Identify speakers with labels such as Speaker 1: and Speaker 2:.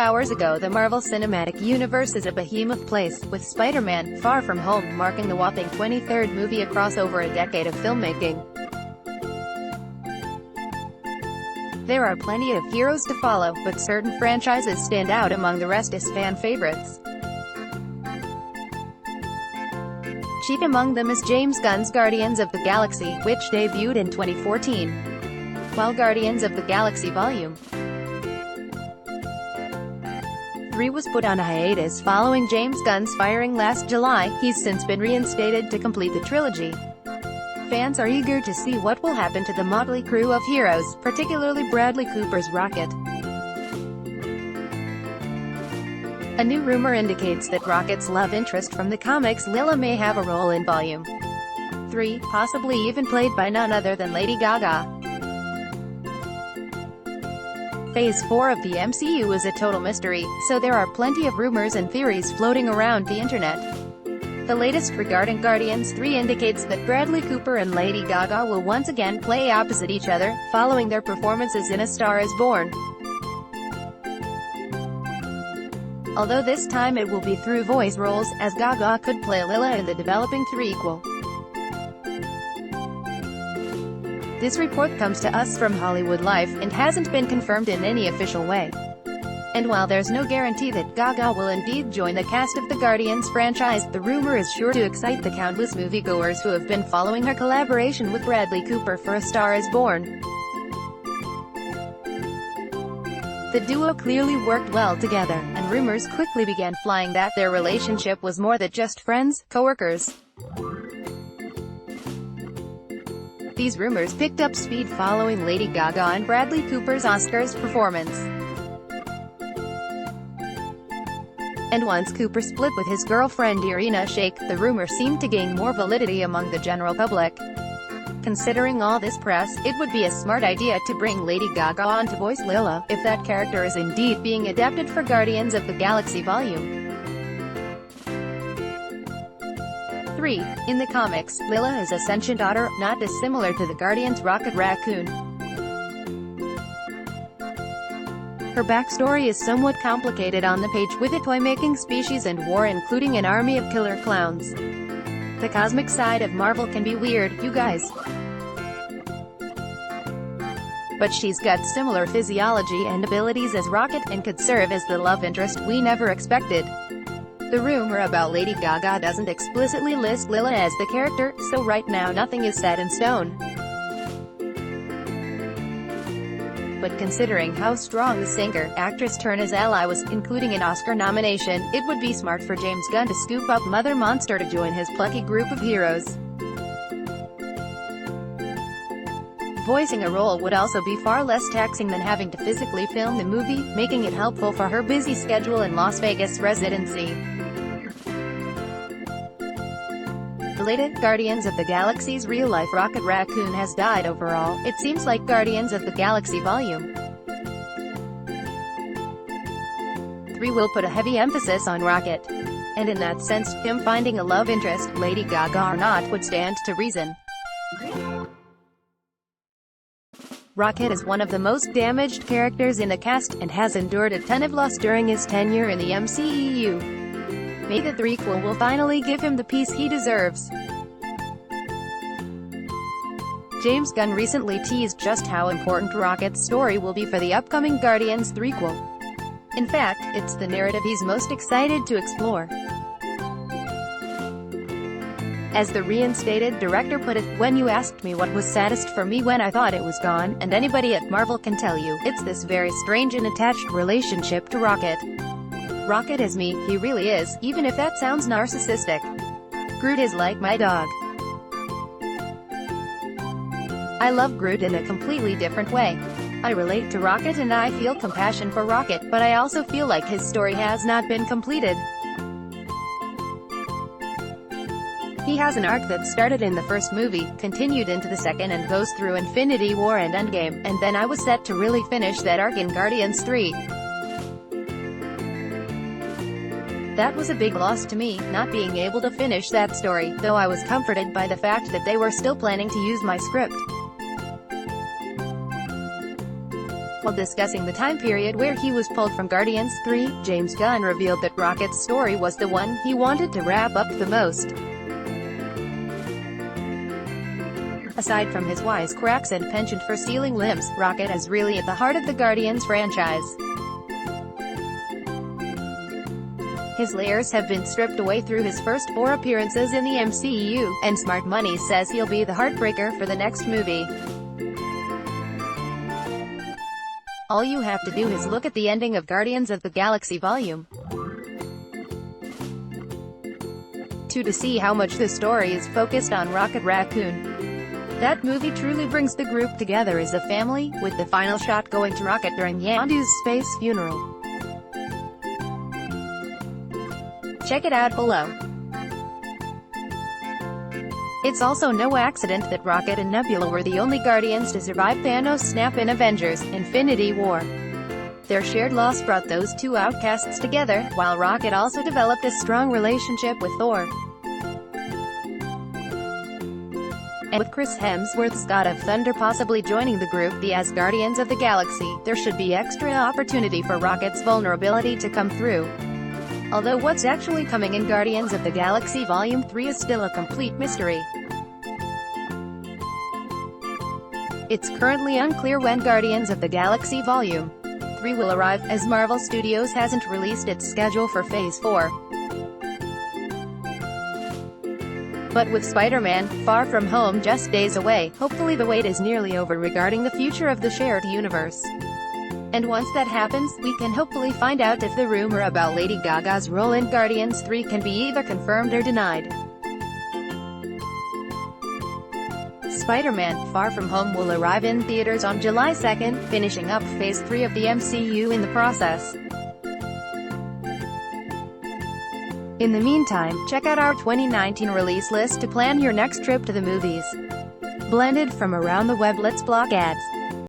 Speaker 1: hours ago, the Marvel Cinematic Universe is a behemoth place, with Spider-Man: Far From Home marking the whopping 23rd movie across over a decade of filmmaking. There are plenty of heroes to follow, but certain franchises stand out among the rest as fan favorites. Chief among them is James Gunn's Guardians of the Galaxy, which debuted in 2014. While Guardians of the Galaxy Vol. 3 was put on a hiatus following James Gunn's firing last July, he's since been reinstated to complete the trilogy. Fans are eager to see what will happen to the motley crew of heroes, particularly Bradley Cooper's Rocket. A new rumor indicates that Rocket's love interest from the comics, Lila, may have a role in Volume 3, possibly even played by none other than Lady Gaga. Phase 4 of the MCU is a total mystery, so there are plenty of rumors and theories floating around the internet. The latest regarding Guardians 3 indicates that Bradley Cooper and Lady Gaga will once again play opposite each other, following their performances in A Star Is Born. Although this time it will be through voice roles, as Gaga could play Lila in the developing threequel. This report comes to us from Hollywood Life, and hasn't been confirmed in any official way. And while there's no guarantee that Gaga will indeed join the cast of the Guardians franchise, the rumor is sure to excite the countless moviegoers who have been following her collaboration with Bradley Cooper for A Star Is Born. The duo clearly worked well together, and rumors quickly began flying that their relationship was more than just friends, co-workers. These rumors picked up speed following Lady Gaga and Bradley Cooper's Oscars performance. And once Cooper split with his girlfriend Irina Shayk, the rumor seemed to gain more validity among the general public. Considering all this press, it would be a smart idea to bring Lady Gaga on to voice Lila, if that character is indeed being adapted for Guardians of the Galaxy Vol. 3. In the comics, Lila is a sentient otter, not dissimilar to the Guardians' Rocket Raccoon. Her backstory is somewhat complicated on the page, with a toy-making species and war, including an army of killer clowns. The cosmic side of Marvel can be weird, you guys. But she's got similar physiology and abilities as Rocket, and could serve as the love interest we never expected. The rumor about Lady Gaga doesn't explicitly list Lila as the character, so right now nothing is set in stone. But considering how strong the singer-actress turn as ally was, including an Oscar nomination, it would be smart for James Gunn to scoop up Mother Monster to join his plucky group of heroes. Voicing a role would also be far less taxing than having to physically film the movie, making it helpful for her busy schedule and Las Vegas residency. Related, Guardians of the Galaxy's real-life Rocket Raccoon has died overall. It seems like Guardians of the Galaxy Vol. 3 will put a heavy emphasis on Rocket. And in that sense, him finding a love interest, Lady Gaga or not, would stand to reason. Rocket is one of the most damaged characters in the cast, and has endured a ton of loss during his tenure in the MCU. Maybe the threequel will finally give him the peace he deserves. James Gunn recently teased just how important Rocket's story will be for the upcoming Guardians threequel. In fact, it's the narrative he's most excited to explore. As the reinstated director put it, "When you asked me what was saddest for me when I thought it was gone, and anybody at Marvel can tell you, it's this very strange and attached relationship to Rocket. Rocket is me, he really is, even if that sounds narcissistic. Groot is like my dog. I love Groot in a completely different way. I relate to Rocket and I feel compassion for Rocket, but I also feel like his story has not been completed. He has an arc that started in the first movie, continued into the second and goes through Infinity War and Endgame, and then I was set to really finish that arc in Guardians 3. That was a big loss to me, not being able to finish that story, though I was comforted by the fact that they were still planning to use my script. While discussing the time period where he was pulled from Guardians 3, James Gunn revealed that Rocket's story was the one he wanted to wrap up the most. Aside from his wisecracks and penchant for stealing limbs, Rocket is really at the heart of the Guardians franchise. His layers have been stripped away through his first 4 appearances in the MCU, and Smart Money says he'll be the heartbreaker for the next movie. All you have to do is look at the ending of Guardians of the Galaxy Volume 2 to see how much the story is focused on Rocket Raccoon. That movie truly brings the group together as a family, with the final shot going to Rocket during Yondu's space funeral. Check it out below. It's also no accident that Rocket and Nebula were the only Guardians to survive Thanos' snap in Avengers: Infinity War. Their shared loss brought those two outcasts together, while Rocket also developed a strong relationship with Thor. And with Chris Hemsworth's God of Thunder possibly joining the group, the Asgardians of the Galaxy, there should be extra opportunity for Rocket's vulnerability to come through. Although what's actually coming in Guardians of the Galaxy Volume 3 is still a complete mystery. It's currently unclear when Guardians of the Galaxy Volume 3 will arrive, as Marvel Studios hasn't released its schedule for Phase 4. But with Spider-Man: Far From Home just days away, hopefully the wait is nearly over regarding the future of the shared universe. And once that happens, we can hopefully find out if the rumor about Lady Gaga's role in Guardians 3 can be either confirmed or denied. Spider-Man: Far From Home will arrive in theaters on July 2nd, finishing up Phase 3 of the MCU in the process. In the meantime, check out our 2019 release list to plan your next trip to the movies. Blended from around the web, let's block ads.